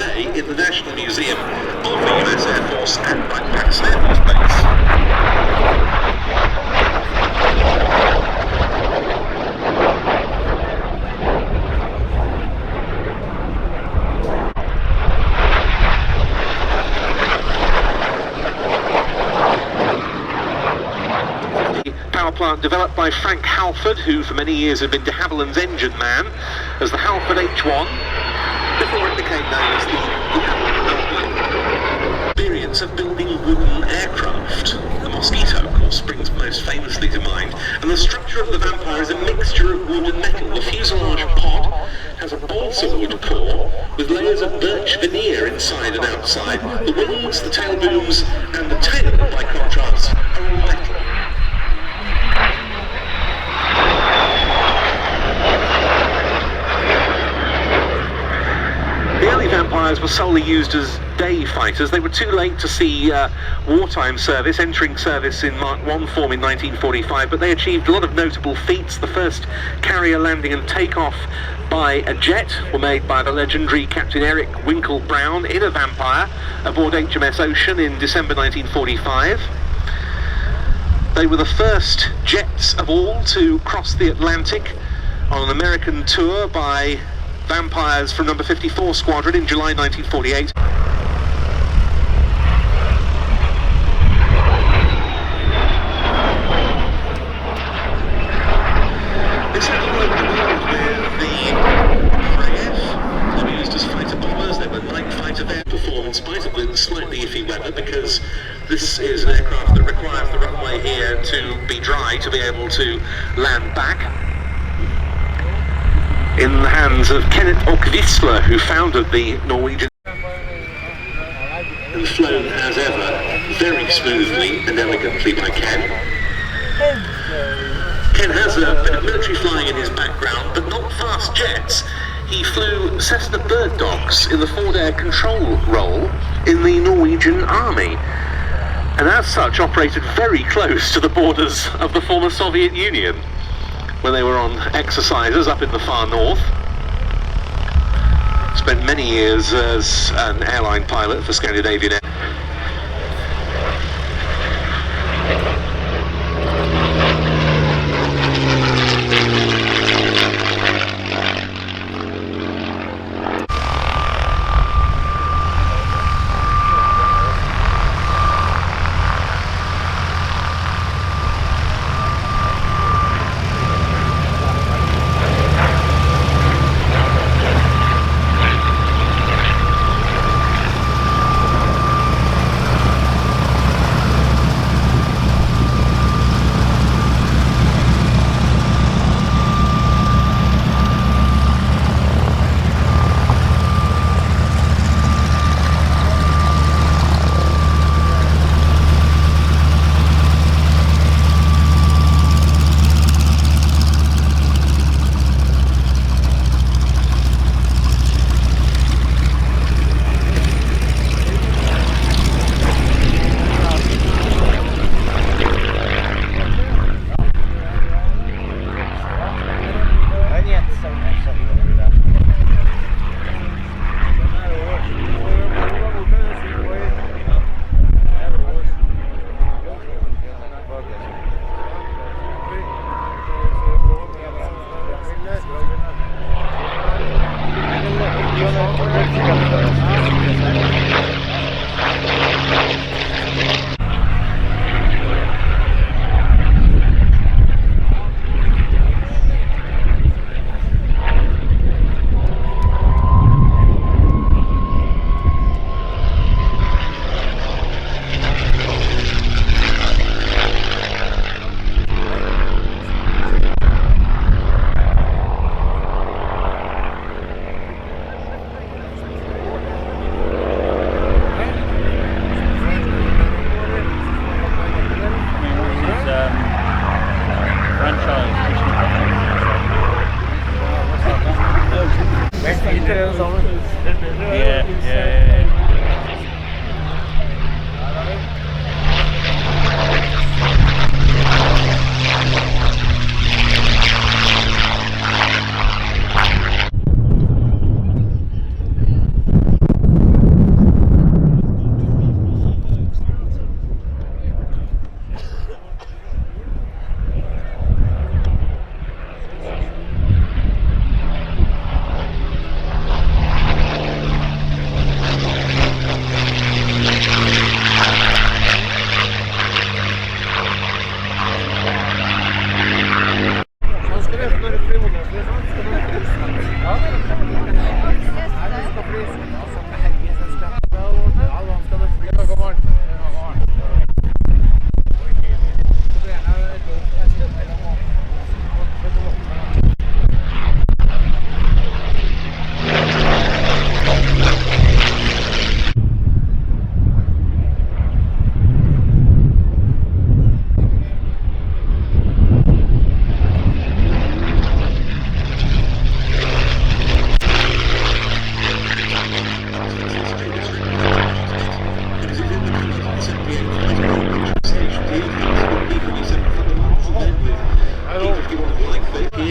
today in the National Museum of the US Air Force at Wildcat Air Force Base. Plant developed by Frank Halford, who for many years had been de Havilland's engine man, as the Halford H1, before it became known as the Havilland Vampire. Experience of building wooden aircraft. The Mosquito, of course, springs most famously to mind, and the structure of the Vampire is a mixture of wood and metal. The fuselage pod has a balsa wood core with layers of birch veneer inside and outside. The wings, the tail booms, and the tail, by contrast, are all metal. The early Vampires were solely used as day fighters. They were too late to see wartime service, entering service in Mark I form in 1945, but they achieved a lot of notable feats. The first carrier landing and takeoff by a jet were made by the legendary Captain Eric Winkle Brown in a Vampire aboard HMS Ocean in December 1945. They were the first jets of all to cross the Atlantic on an American tour by Vampires from number 54 Squadron in July 1948. They certainly worked well with the RAF. They were used as fighter bombers. They were night fighter. They perform in spite of the slightly iffy weather, because this is an aircraft that requires the runway here to be dry to be able to land back. In the hands of Kenneth Okvisler, who founded the Norwegian, and flown as ever very smoothly and elegantly by Ken. Ken has a bit of military flying in his background, but not fast jets. He flew Cessna bird dogs in the forward air control role in the Norwegian Army, and as such operated very close to the borders of the former Soviet Union when they were on exercises up in the far north. Spent many years as an airline pilot for Scandinavian Air.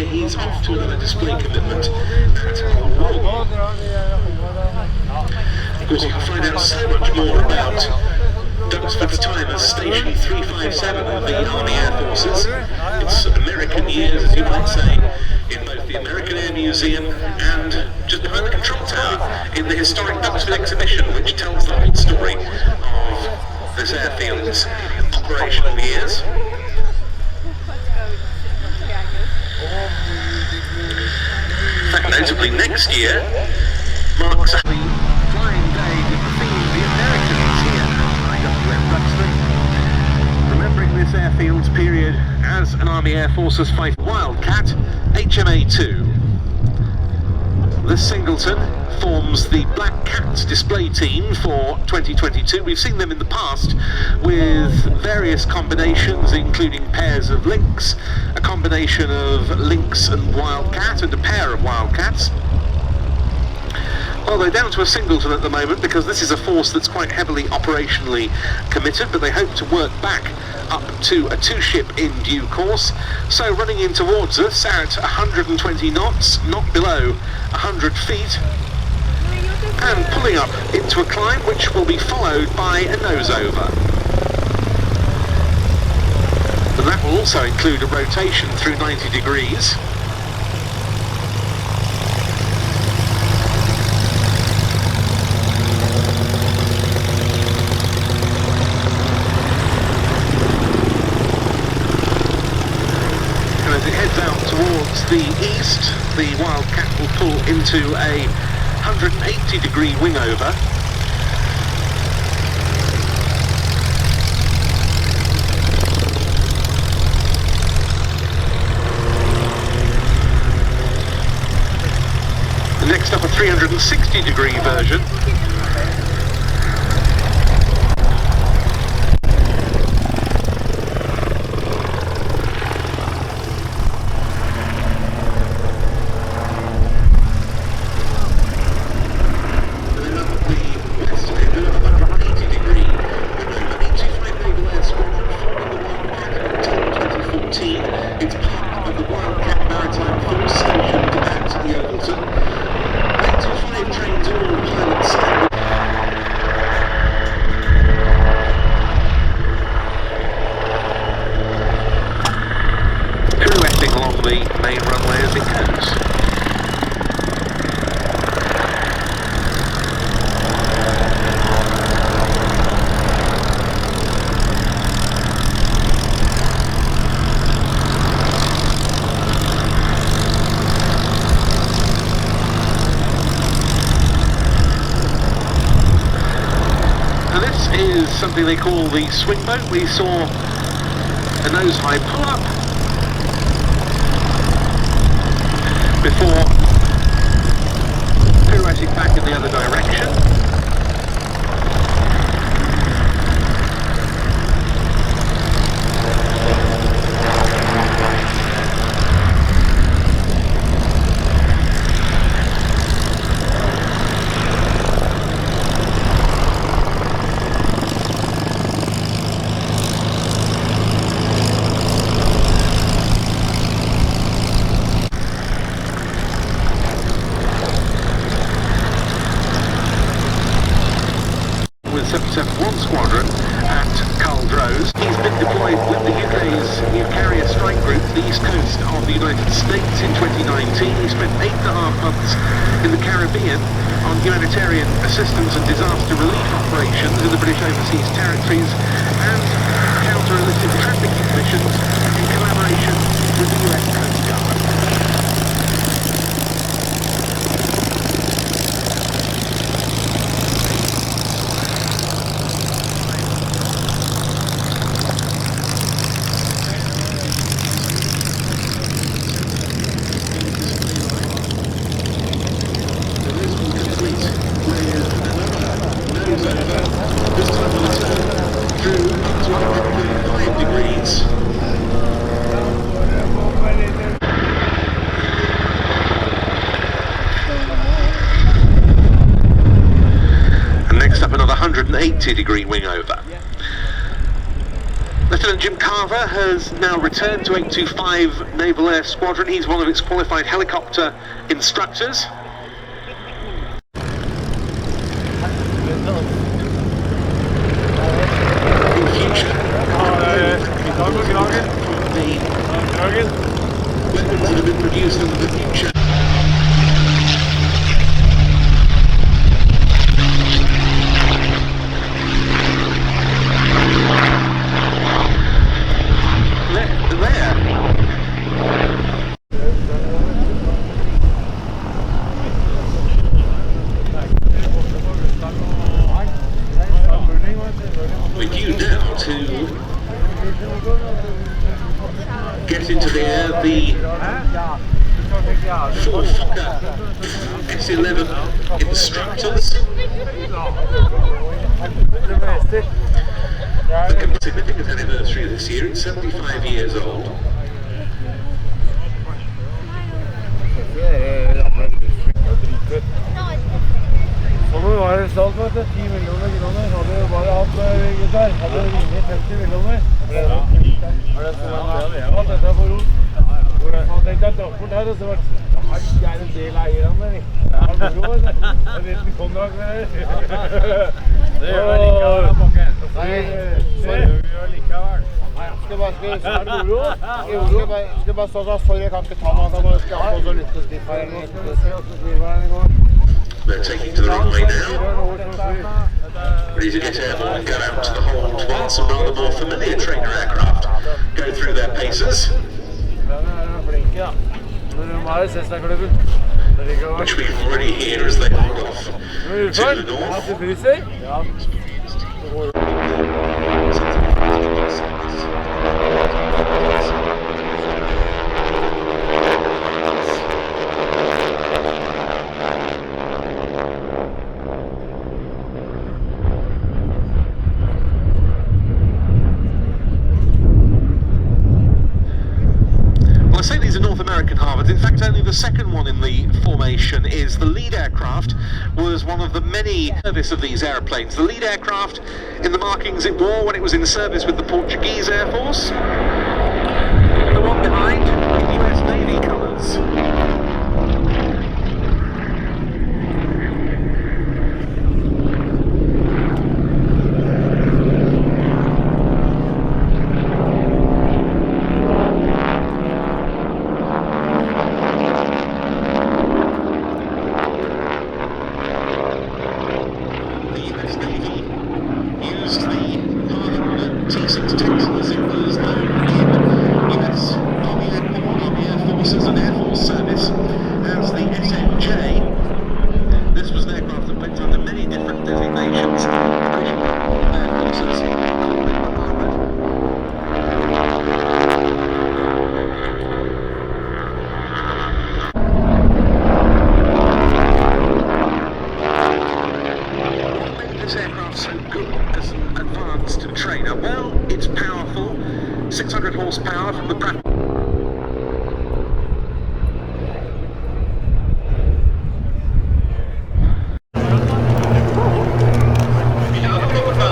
He's off to another display commitment at Havilland. Of course, you can find out so much more about Duxford's time as Station 357 of the Army Air Forces. It's American years, as you might say, in both the American Air Museum and just behind the control tower in the historic Duxford exhibition, which tells the whole story of this airfield's operational years. In fact, notably next year marks the flying day with the theme of the Americans here at Duxford. Remembering this airfield's period as an Army Air Forces fighter Wildcat HMA-2. This singleton forms the Black Cat display team for 2022. We've seen them in the past with various combinations, including pairs of Lynx, a combination of Lynx and Wildcat, and a pair of Wildcats. Well, they're down to a singleton at the moment because this is a force that's quite heavily operationally committed, but they hope to work back up to a two-ship in due course. So running in towards us at 120 knots, not below 100 feet, and pulling up into a climb which will be followed by a nose-over. And that will also include a rotation through 90 degrees. Towards the east, the Wildcat will pull into a 180 degree wing over. And next up, a 360 degree version. It's part of the Wildcat Maritime Force stationed at Aerobatic. 825 trains all pilot standard. Pirouetting along the main runway as it goes. Is something they call the swing boat. We saw a nose high pull up before pirouetting back in the other direction. With 771 Squadron at Caldrose. He's been deployed with the UK's new carrier strike group to the east coast of the United States in 2019. He spent 8.5 months in the Caribbean on humanitarian assistance and disaster relief operations in the British overseas territories and counter-illicit trafficking missions in collaboration with the US Coast Guard. 80-degree wing over. Lieutenant Jim Carver has now returned to 825 Naval Air Squadron. He's one of its qualified helicopter instructors. In future, the weapons that have been produced in the future. We're due now to get into the air the four-Fokker S-11 instructors. The significant anniversary this year, it's 75 years old. Sommer var det salg for 10 millioner kroner, hadde jo bare hatt gitar, hadde ringet 50 millioner. Har det så dette er for rot. Han tenkte at Duxford her, og så var det en del av eierne der. Han forstår det. En liten kondrakt med det. Det gjør vi likevel, folkens. Det gjør vi likevel. Skal bare stå sånn, sorry, jeg kan ikke ta meg, da skal jeg få så lytte stift. They're taking to the runway now, ready to get airborne and go out to the hold while some rather more familiar trainer aircraft go through their paces, which we can already hear as they hold off to the north. I say these are North American Harvards. In fact, only the second one in the formation is the lead aircraft. Was one of the many service of these airplanes. The lead aircraft in the markings it wore when it was in service with the Portuguese Air Force. The one behind, US Navy colours. Well, it's powerful, 600 horsepower from the Pratt.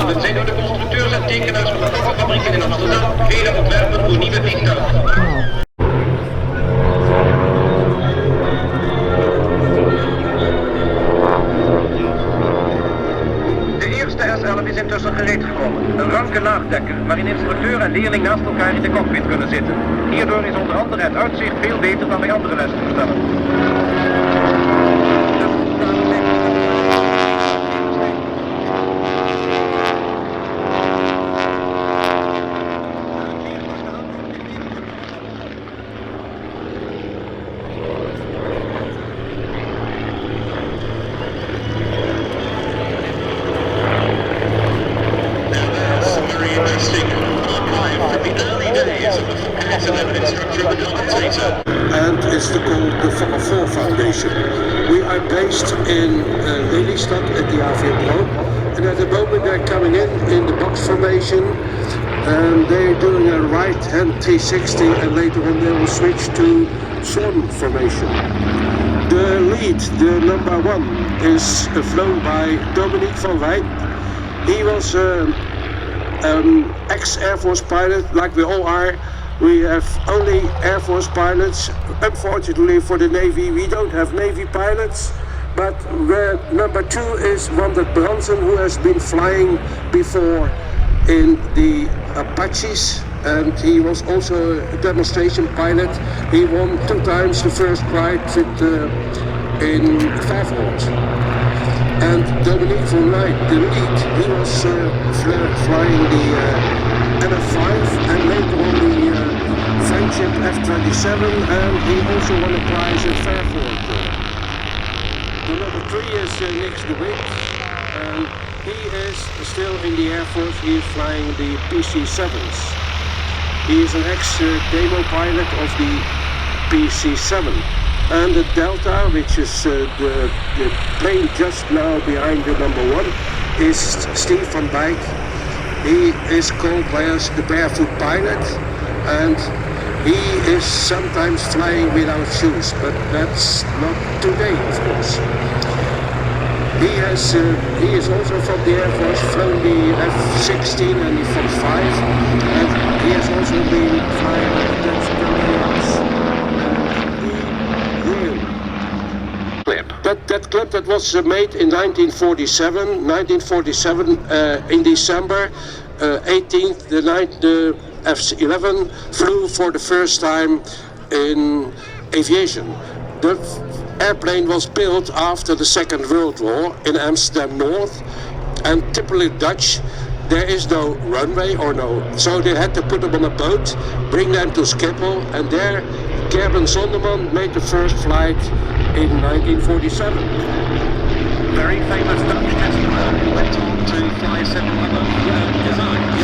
Het zijn door de constructeurs en tekenaars van de fabrieken in Amsterdam vele ontwerpen voor nieuwe vliegtuigen. Is intussen gereed gekomen. Een ranke laagdekker, waarin instructeur en leerling naast elkaar in de cockpit kunnen zitten. Hierdoor is onder andere het uitzicht veel beter dan bij andere lessenverstellen. And it's called the Fokker 4 Foundation. We are based in Lelystad at the Havilland, and at the moment they're coming in the box formation, and they're doing a right-hand T60, and later on they will switch to swan formation. The lead, the number one, is flown by Dominique van Wijn, He was ex-Air Force pilot, like we all are. We have only Air Force pilots. Unfortunately for the Navy, we don't have Navy pilots. But number 2 is Wildcat, who has been flying before in the Apaches, and he was also a demonstration pilot. He won 2 times the first ride in Havilland. And Dominique van Knight, the lead, he was flying the NF5 and later on the Friendship F-27, and he also won a prize at Fairfield. The number 3 is Nick de Wit, and he is still in the Air Force. He is flying the PC-7s. He is an ex-demo pilot of the PC-7. And the Delta, which is the plane just now behind the number 1, is Steve van Dijk. He is called by us the barefoot pilot, and he is sometimes flying without shoes, but that's not today, of course. He is also from the Air Force, flown the F-16 and the F-5, and he has also been flying the Dutch That clip that was made in 1947, in December 18th, the night the F-11 flew for the first time in aviation. The airplane was built after the Second World War in Amsterdam North, and typically Dutch, there is no runway or so they had to put them on a boat, bring them to Schiphol, and there Gerben Sonderman made the first flight in 1947. Very famous Dutch astronaut who went on to fly several other designs.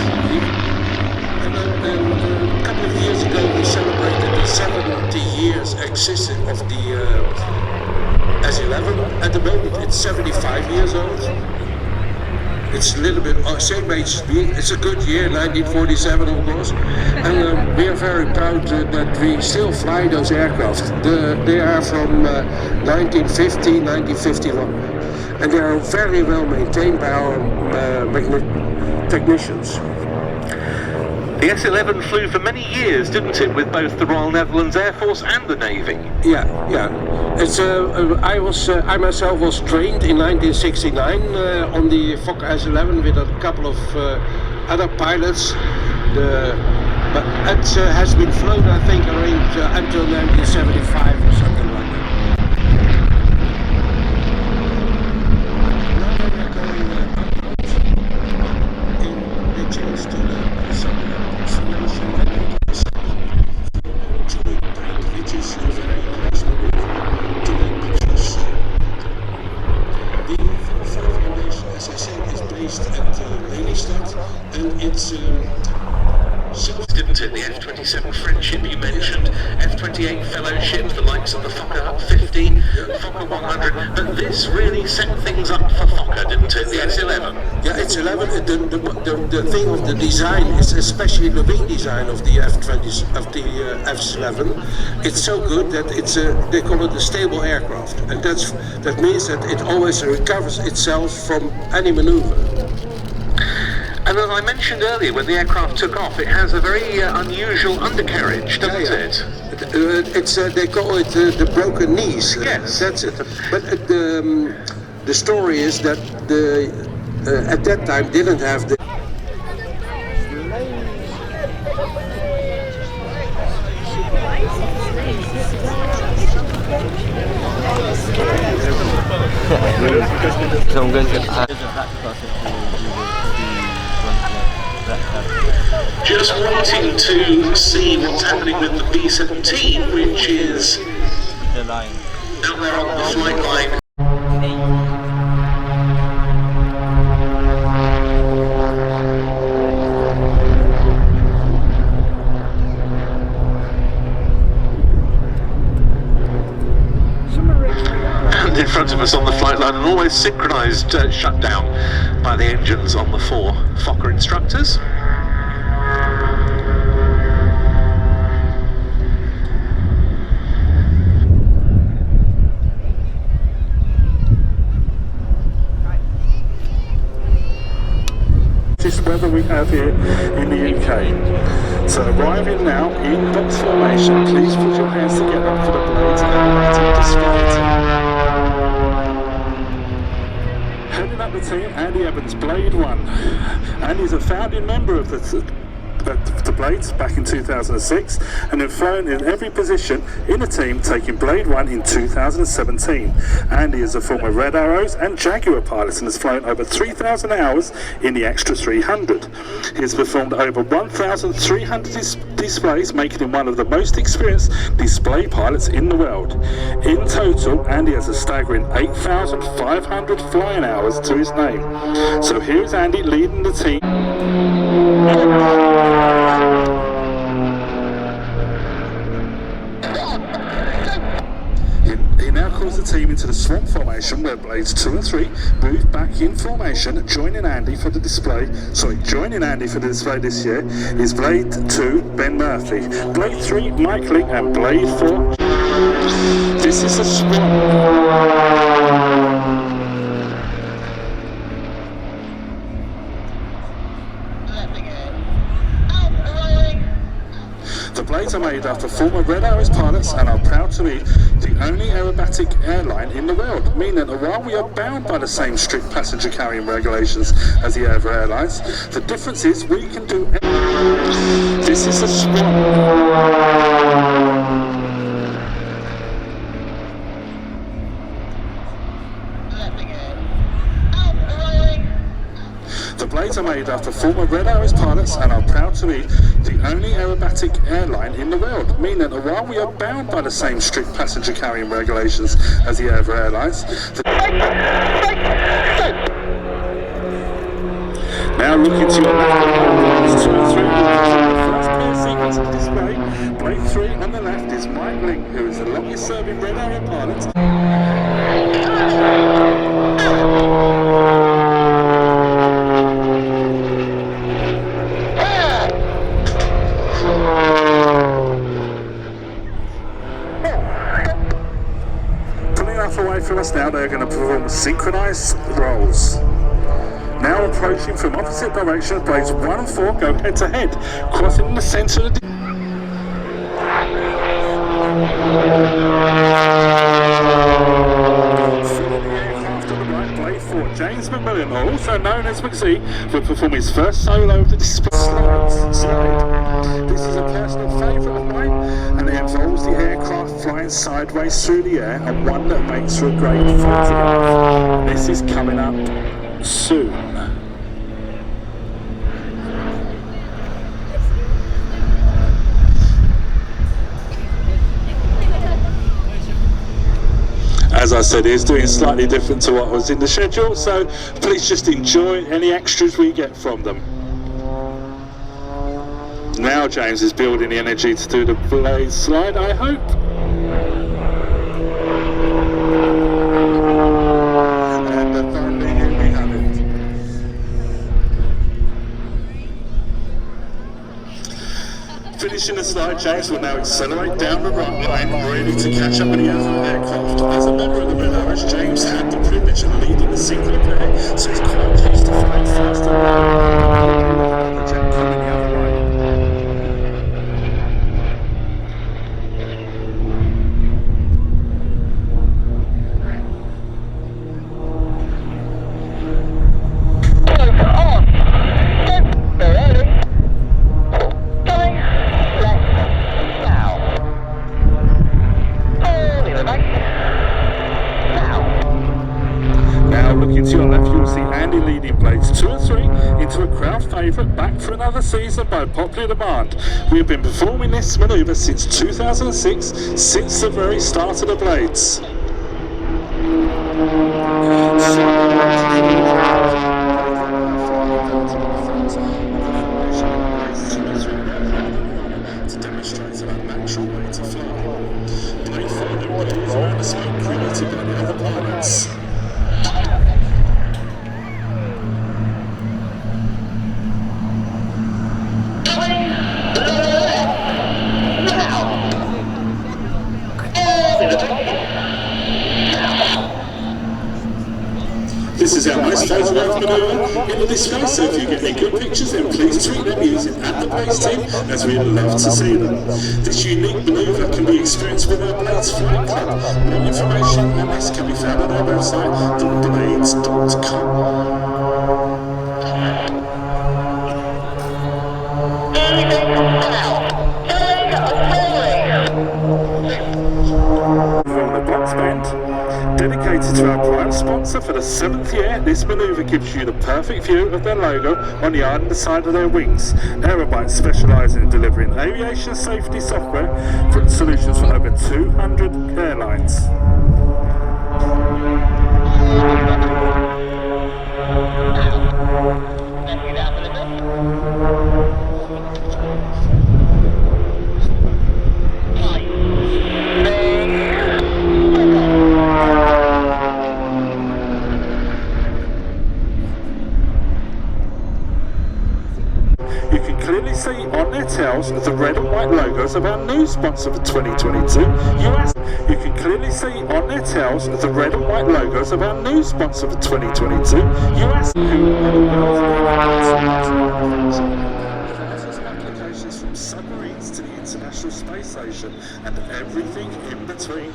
And then a couple of years ago we celebrated the 70 years existence of the S-11. At the moment it's 75 years old. It's a little bit same age as me. It's a good year, 1947 of course, and we are very proud that we still fly those aircraft. They are from 1950, 1951, and they are very well maintained by our technicians. The S-11 flew for many years, didn't it, with both the Royal Netherlands Air Force and the Navy? Yeah. It's I myself was trained in 1969 on the Fokker S-11 with a couple of other pilots. But it has been flown, I think, until 1975 or something like that. Didn't it? The F-27 Friendship you mentioned, F-28 Fellowship, the likes of the Fokker 50, Fokker 100, but this really set things up for Fokker, didn't it? The S-11. Yeah, it's 11. The thing of the design is especially the wing design of the F-11. It's so good that they call it a stable aircraft, and that means that it always recovers itself from any maneuver. And as I mentioned earlier, when the aircraft took off, it has a very unusual undercarriage, doesn't it? They call it the broken knees. Yes. That's it. But the story is that at that time didn't have the... So I'm going to Just wanting to see what's happening with the B-17, which is out there on the flight line. And in front of us on the flight line, an always synchronised shutdown by the engines on the 4 Fokker instructors. hottest weather we have here in the UK. So arriving now in box formation, please put your hands together for the Blades Aerobatic display team. Heading up the team, Andy Evans, Blade 1. Andy's a founding member of the Blades back in 2006 and have flown in every position in the team, taking Blade 1 in 2017. Andy is a former Red Arrows and Jaguar pilot and has flown over 3,000 hours in the Extra 300. He has performed over 1,300 displays, making him one of the most experienced display pilots in the world. In total, Andy has a staggering 8,500 flying hours to his name. So here's Andy leading the team. He now calls the team into the swamp formation where Blades 2 and 3 move back in formation, joining Andy for the display. Joining Andy for the display this year is Blade 2, Ben Murphy, Blade 3, Mike Ling, and Blade 4. This is a swamp. The Blades are made after former Red Arrows pilots and are proud to be the only aerobatic airline in the world, meaning that while we are bound by the same strict passenger carrying regulations as the other airlines, the difference is we can do everything. This is a swamp. The Blades are made after former Red Arrows pilots and are proud to be the only aerobatic airline in the world, meaning that while we are bound by the same strict passenger carrying regulations as the other airlines, now looking to your left, Blades 2 and 3 will control the first pair sequence of the display. Blade 3 on the left is Mike Ling, who is the longest serving Red Arrow pilot. Away from us now, they're going to perform synchronized rolls. Now approaching from opposite direction, Blades 1 and 4 go head to head, crossing in the centre of the aircraft on the right, Blade 4, James McMillan, also known as McZ, will perform his first solo of the display slide. This is a personal favourite of mine, and it involves the aircraft flying sideways through the air, and one that makes for a great photograph. This is coming up soon. As I said, it's doing slightly different to what was in the schedule, so please just enjoy any extras we get from them. Now James is building the energy to do the Blade slide, I hope. And finally here we have it. Finishing the slide, James will now accelerate down the right line, ready to catch up with the other aircraft. As a member of the Red Arrows, James had the privilege of leading the synchro pair, so he's quite pleased to find faster. Back for another season by popular demand. We have been performing this manoeuvre since 2006, since the very start of the Blades. To demonstrate our natural way to fly. Blade 4 then rolls around the smoke created by the other pilots. This is our most photographed manoeuvre in the display, so if you get any good pictures, then please tweet them using @theBlades team, as we'd love to see them. This unique manoeuvre can be experienced with our Blades Flight Club. More information on this can be found on our website, theblades.com. Dedicated to our prime sponsor for the 7th year, this manoeuvre gives you the perfect view of their logo on the eye and the side of their wings. Aerobatic specialises in delivering aviation safety software for solutions for over 200 airlines. You can clearly see on their tails the red and white logos of our new sponsor for 2022, US. You can clearly see on their tails the red and white logos of our new sponsor for 2022, US. Who are the world's leading applications from submarines to the International Space Station and everything in between.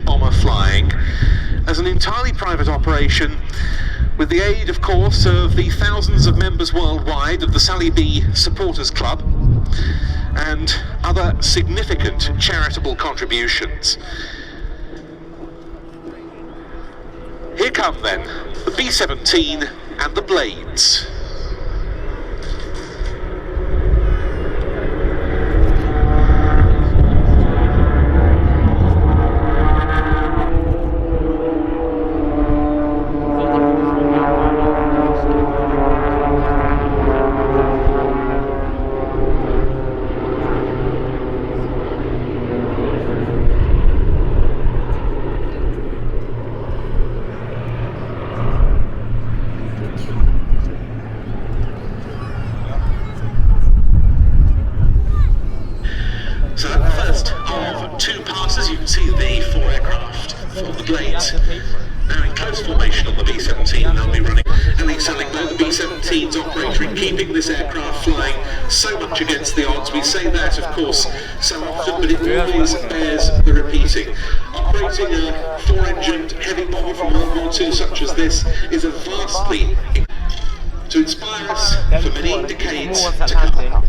Bomber flying as an entirely private operation with the aid, of course, of the thousands of members worldwide of the Sally B Supporters Club and other significant charitable contributions. Here come then the B-17 and the Blades. So at the first of two passes, you can see the 4 aircraft from the Blades now in close formation on the B-17. They'll be running and excelling though the B-17's operator in keeping this aircraft flying so much against the odds. We say that, of course, so often, but it always bears the repeating. Operating a 4-engined heavy bomber from World War II such as this is a vastly to inspire us for many decades to come.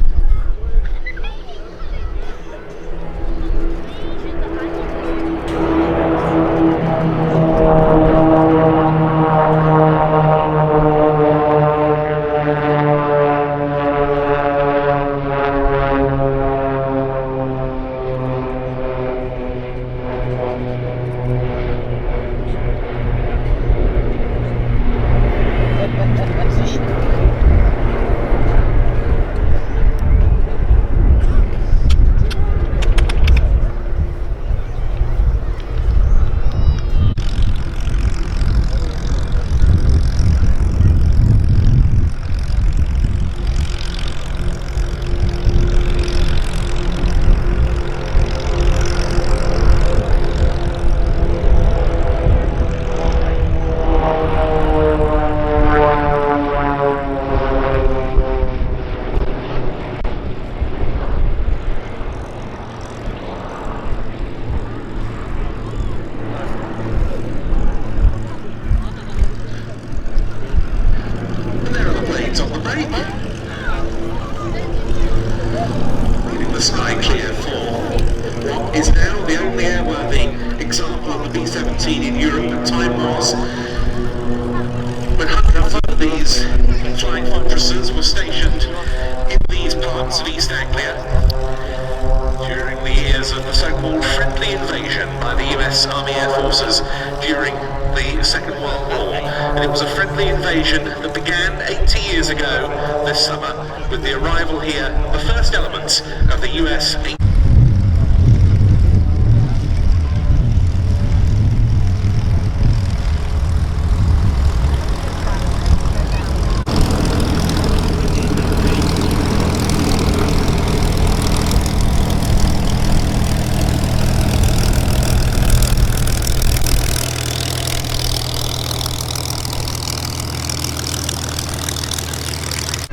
The sky clear for what is now the only airworthy example of the B-17 in Europe. At time was when hundreds of these flying fortresses were stationed in these parts of East Anglia during the years of the so-called friendly invasion by the US Army Air Forces during the Second World War. and it was a friendly invasion that began 80 years ago this summer with the arrival here, the first elements of the US.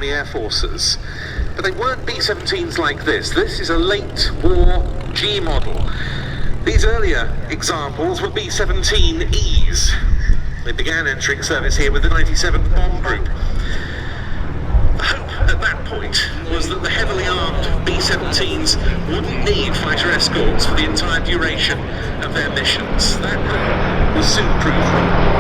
Air Forces, but they weren't B-17s like this. This is a late war G model. These earlier examples were B-17Es. They began entering service here with the 97th Bomb Group. The hope at that point was that the heavily armed B-17s wouldn't need fighter escorts for the entire duration of their missions. That was soon proved wrong.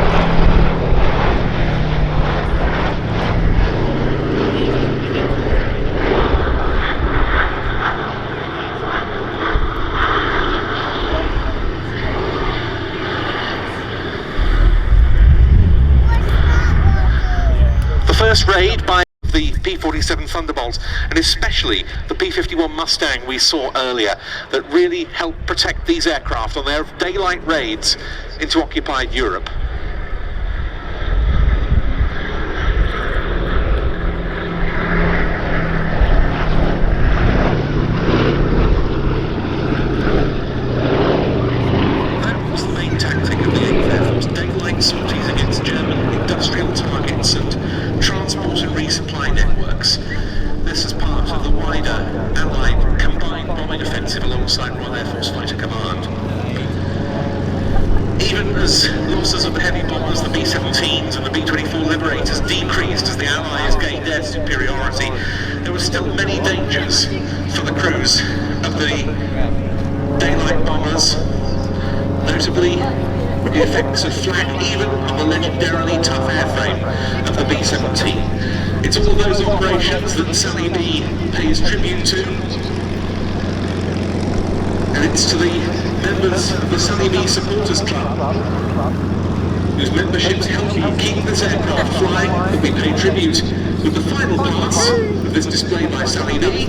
First raid by the P-47 Thunderbolt, and especially the P-51 Mustang we saw earlier, that really helped protect these aircraft on their daylight raids into occupied Europe. That was the main tactic of the 8th Air Force, daylight sorties against German industrial targets and transport and resupply networks. This is part of the wider Allied combined bombing offensive alongside Royal Air Force Fighter Command. Even as losses of the heavy bombers, the B-17s and the B-24 Liberators decreased as the Allies gained air superiority, there were still many dangers for the crews of the daylight bombers, notably the effects of flak even on the legendarily tough airframe of the B-17. It's all those operations that Sally B pays tribute to, and it's to the members of the Sally B Supporters Club, whose memberships help keep this aircraft flying, that we pay tribute with the final pass of this display by Sally B.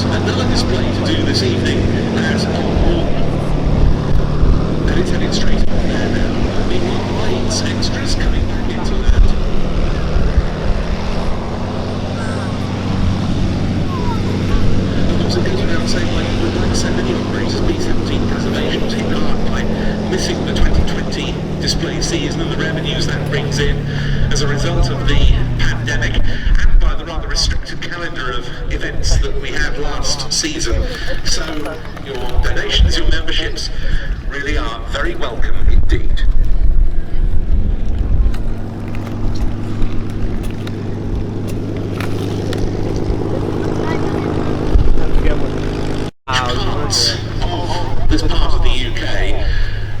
Another display to do this evening as on Wartime. And it's heading straight up there now. Meanwhile, blades extras coming back into land. Of course, it goes without saying, like so many operators, B-17 preservation was hit hard by missing the 2020 display season and the revenues that brings in as a result of the pandemic, and by the rather restricted calendar of events that we had last season. So your donations, your memberships really are very welcome indeed. Parts of this part of the UK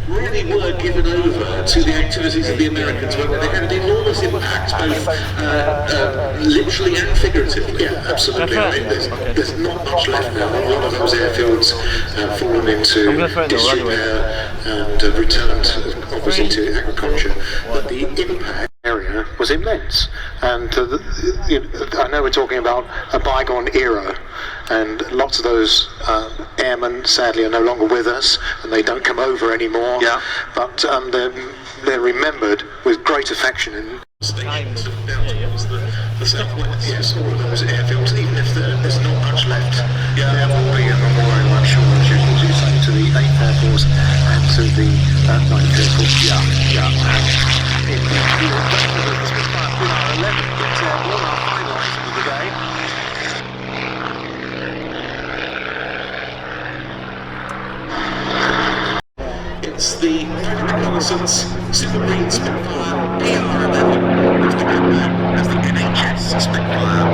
really were given over to the activities of the Americans, where they had an enormous impact, both literally and figuratively. Yeah, absolutely. I mean, there's not much left now. A lot of those airfields have fallen into disrepair and returned, obviously, to agriculture. But the impact area was immense. And I know we're talking about a bygone era, and lots of those airmen sadly are no longer with us, and they don't come over anymore. Yeah. But they're remembered with great affection. And down towards the southwest. Yes, all of those airfields, even if there's not much left. Yeah, there will be a memorial, I'm sure, as you say, to the 8th Air Force and to the 9th Air Force. Yeah. And in the Spitfire PR11 gets airborne, our final item of the day. It's the reconnaissance Supermarine Spitfire PR11 that's become known as the NHS Spitfire.